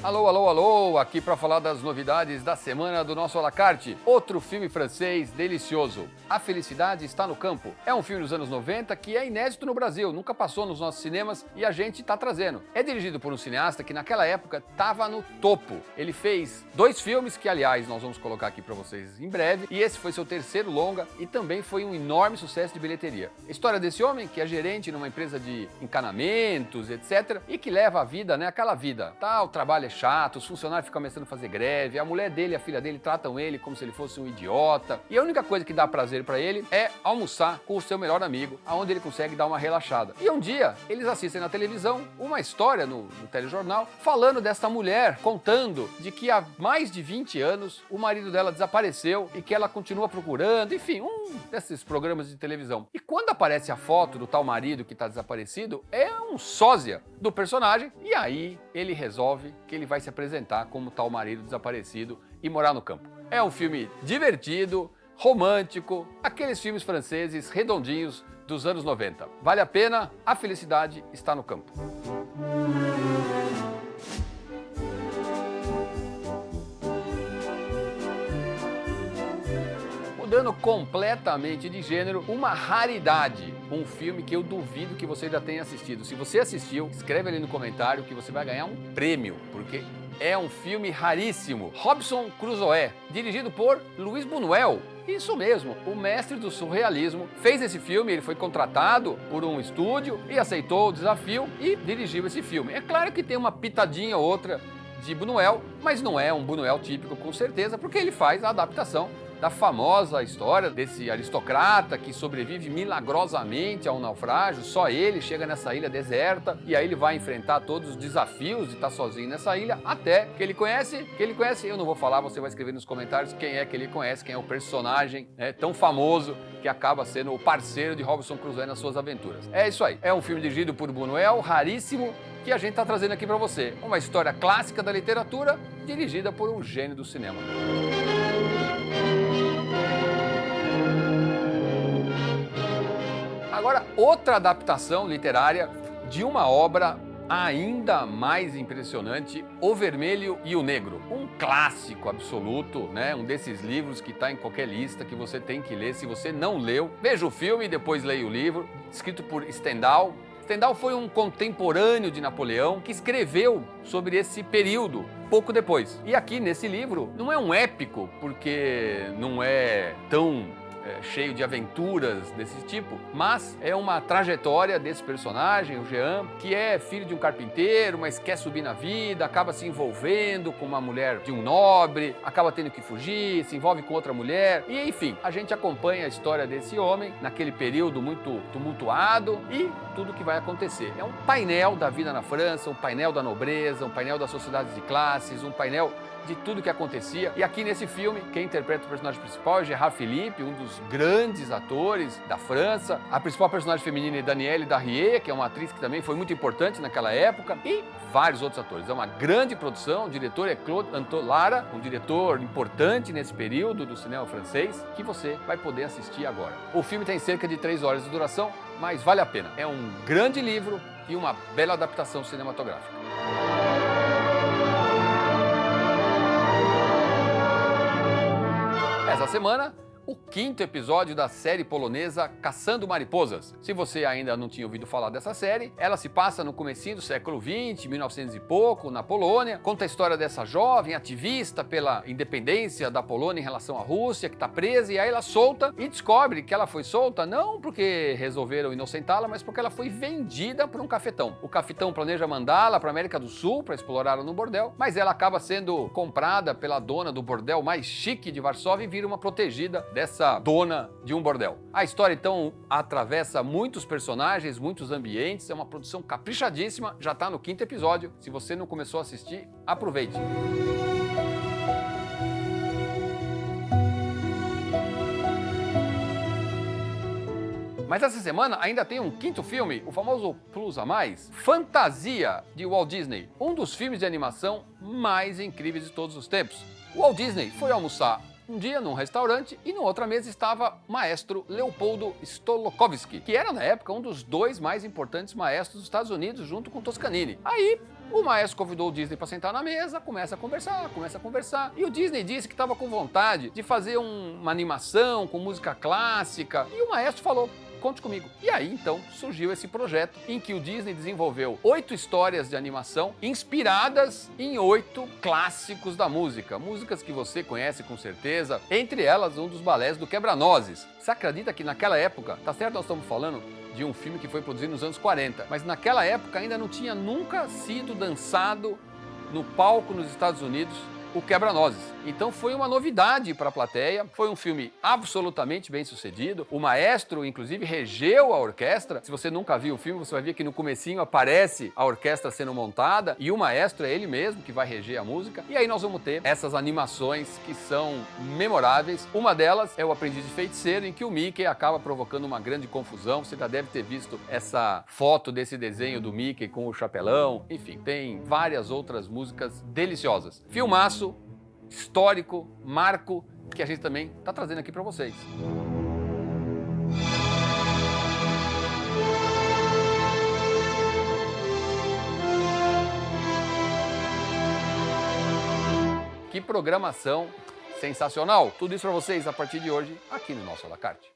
Alô, alô, alô, aqui para falar das novidades da semana do nosso à la carte. Outro filme francês delicioso, A Felicidade Está no Campo. É um filme dos anos 90 que é inédito no Brasil, nunca passou nos nossos cinemas e a gente tá trazendo. É dirigido por um cineasta que naquela época estava no topo. Ele fez 2 filmes que, aliás, nós vamos colocar aqui para vocês em breve, e esse foi seu terceiro longa e também foi um enorme sucesso de bilheteria. A história desse homem, que é gerente numa empresa de encanamentos, etc, e que leva a vida, né, aquela vida. Tá, o trabalho é chato, os funcionários ficam começando a fazer greve, a mulher dele e a filha dele tratam ele como se ele fosse um idiota, e a única coisa que dá prazer pra ele é almoçar com o seu melhor amigo, aonde ele consegue dar uma relaxada. E um dia, eles assistem na televisão uma história no telejornal falando dessa mulher, contando de que há mais de 20 anos o marido dela desapareceu e que ela continua procurando, enfim, um desses programas de televisão. E quando aparece a foto do tal marido que está desaparecido, é um sósia do personagem, e aí ele resolve que ele vai se apresentar como tal marido desaparecido e morar no campo. É um filme divertido, romântico, aqueles filmes franceses redondinhos dos anos 90. Vale a pena, A Felicidade Está no Campo. Mudando completamente de gênero, uma raridade, um filme que eu duvido que você já tenha assistido. Se você assistiu, escreve ali no comentário que você vai ganhar um prêmio, porque é um filme raríssimo. Robinson Crusoe, dirigido por Luis Buñuel. Isso mesmo, o mestre do surrealismo fez esse filme, ele foi contratado por um estúdio e aceitou o desafio e dirigiu esse filme. É claro que tem uma pitadinha ou outra de Buñuel, mas não é um Buñuel típico com certeza, porque ele faz a adaptação da famosa história desse aristocrata que sobrevive milagrosamente a um naufrágio. Só ele chega nessa ilha deserta e aí ele vai enfrentar todos os desafios de estar sozinho nessa ilha, até que ele conhece, eu não vou falar, você vai escrever nos comentários quem é que ele conhece, quem é o personagem tão famoso que acaba sendo o parceiro de Robinson Crusoe nas suas aventuras. É isso aí, é um filme dirigido por Buñuel, raríssimo, que a gente está trazendo aqui para você. Uma história clássica da literatura, dirigida por um gênio do cinema. Agora, outra adaptação literária de uma obra ainda mais impressionante, O Vermelho e o Negro. Um clássico absoluto, né? Um desses livros que está em qualquer lista, que você tem que ler. Se você não leu, veja o filme e depois leia o livro, escrito por Stendhal. Stendhal foi um contemporâneo de Napoleão que escreveu sobre esse período pouco depois. E aqui nesse livro não é um épico, porque não é tão cheio de aventuras desse tipo, mas é uma trajetória desse personagem, o Jean, que é filho de um carpinteiro, mas quer subir na vida, acaba se envolvendo com uma mulher de um nobre, acaba tendo que fugir, se envolve com outra mulher, e enfim, a gente acompanha a história desse homem naquele período muito tumultuado e tudo o que vai acontecer. É um painel da vida na França, um painel da nobreza, um painel das sociedades de classes, um painel de tudo que acontecia. E aqui nesse filme, quem interpreta o personagem principal é Gérard Philippe, um dos grandes atores da França. A principal personagem feminina é Danielle Darrieux, que é uma atriz que também foi muito importante naquela época, e vários outros atores. É uma grande produção, o diretor é Claude Antolara, um diretor importante nesse período do cinema francês, que você vai poder assistir agora. O filme tem cerca de 3 horas de duração, mas vale a pena. É um grande livro e uma bela adaptação cinematográfica. Essa semana, o 5º episódio da série polonesa Caçando Mariposas. Se você ainda não tinha ouvido falar dessa série, ela se passa no comecinho do século XX, 1900 e pouco, na Polônia. Conta a história dessa jovem ativista pela independência da Polônia em relação à Rússia, que está presa, e aí ela solta e descobre que ela foi solta não porque resolveram inocentá-la, mas porque ela foi vendida por um cafetão. O cafetão planeja mandá-la para a América do Sul para explorá-la no bordel, mas ela acaba sendo comprada pela dona do bordel mais chique de Varsóvia e vira uma protegida dessa dona de um bordel. A história, então, atravessa muitos personagens, muitos ambientes, é uma produção caprichadíssima, já está no 5º episódio. Se você não começou a assistir, aproveite. Mas essa semana ainda tem um 5º filme, o famoso Plus a Mais, Fantasia, de Walt Disney, um dos filmes de animação mais incríveis de todos os tempos. O Walt Disney foi almoçar um dia num restaurante e na outra mesa estava o maestro Leopoldo Stokowski, que era na época um dos 2 mais importantes maestros dos Estados Unidos, junto com Toscanini. Aí O maestro convidou o Disney para sentar na mesa, começa a conversar. E o Disney disse que estava com vontade de fazer uma animação com música clássica. E o maestro falou: conte comigo. E aí, então, surgiu esse projeto em que o Disney desenvolveu 8 histórias de animação inspiradas em 8 clássicos da música. Músicas que você conhece com certeza, entre elas um dos balés do Quebra-Nozes. Você acredita que naquela época, tá certo, nós estamos falando de um filme que foi produzido nos anos 40, mas naquela época ainda não tinha nunca sido dançado no palco nos Estados Unidos o Quebra-Nozes. Então foi uma novidade para a plateia, foi um filme absolutamente bem sucedido. O maestro, inclusive, regeu a orquestra. Se você nunca viu o filme, você vai ver que no comecinho aparece a orquestra sendo montada e o maestro é ele mesmo que vai reger a música. E aí nós vamos ter essas animações que são memoráveis. Uma delas é o Aprendiz de Feiticeiro, em que o Mickey acaba provocando uma grande confusão. Você já deve ter visto essa foto desse desenho do Mickey com o chapelão. Enfim, tem várias outras músicas deliciosas. Filmaço, histórico, marco, que a gente também está trazendo aqui para vocês. Que programação sensacional! Tudo isso para vocês a partir de hoje, aqui no nosso à la carte.